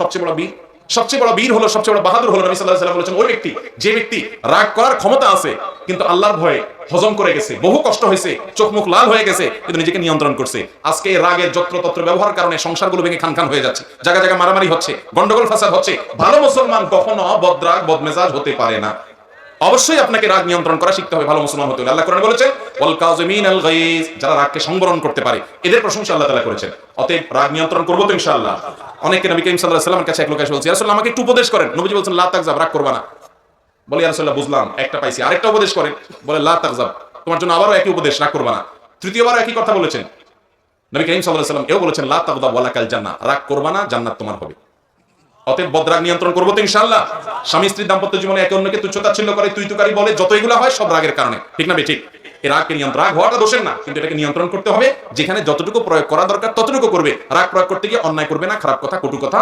সবচেয়ে বড় বীর, সবচেয়ে বড় বীর হলো, সবচেয়ে বড় বাহাদুর হলো, নবী সাল্লাল্লাহু আলাইহি ওয়াসাল্লাম বলেছেন ওই ব্যক্তি, যে ব্যক্তি রাগ করার ক্ষমতা আছে কিন্তু আল্লাহর ভয়ে হজম করে গেছে, বহু কষ্ট হয়েছে, চোখ মুখ লাল হয়ে গেছে, কিন্তু নিজেকে নিয়ন্ত্রণ করছে। আজকে এই রাগের যত্রতত্র ব্যবহার কারণে সংসারগুলো ভেঙে খান খান হয়ে যাচ্ছে, জায়গা জায়গা মারামারি হচ্ছে, গন্ডগোল ফাসাদ হচ্ছে। ভালো মুসলমান কখনো বদরাগ বদমেজাজ হতে পারে না। অবশ্যই আপনাকে রাগ নিয়ন্ত্রণ করা শিখতে হবে ভালো মুসলমান হতে হলে। আল্লাহ কোরআনে বলেছেন ওয়াল কাযিমিনাল গায়জ, যারা রাগকে সংবরণ করতে পারে এদের প্রশংসা আল্লাহ তাআলা করেছেন। অতএব রাগ নিয়ন্ত্রণ করব তো ইনশাআল্লাহ। অনেকে নবী করিম সাল্লাল্লাহু আলাইহি ওয়াসাল্লামের কাছে এক লোক এসে বলছে, ইয়া রাসূলুল্লাহ আমাকে একটু উপদেশ করেন। নবীজি বলছেন লা তাগজাব, রাগ করবা না। বলে ইয়া রাসূলুল্লাহ বুঝলাম, একটা পাইছি, আরেকটা উপদেশ করেন। বলে লা তাগজাব, তোমার জন্য আবারও একই উপদেশ, রাগ করবা না। তৃতীয়বার একই কথা বলেছেন নবী করিম সাল্লাল্লাহু আলাইহি ওয়াসাল্লাম, এও বলেছেন লা তাগজাব ওয়ালাকাল জান্নাহ, রাগ করবা না, জান্নাত তোমার হবে। অতএব বদরাগ নিয়ন্ত্রণ করবো তো ইনশাআল্লাহ। স্বামী স্ত্রীর দাম্পত্য জীবনে একে অন্যকে তুচ্ছতাচ্ছিল্য করে, তুই তুকারি বলে, যত এগুলো হয় সব রাগের কারণে, ঠিক না ঠিক? এই রাগকে নিয়ন্ত্রণ, রাগ হওয়াটা দোষের না, কিন্তু এটাকে নিয়ন্ত্রণ করতে হবে। যেখানে যতটুকু প্রয়োগ করা দরকার ততটুকু করবে। রাগ প্রয়োগ করতে গিয়ে অন্যায় করবে না, খারাপ কথা, কটু কথা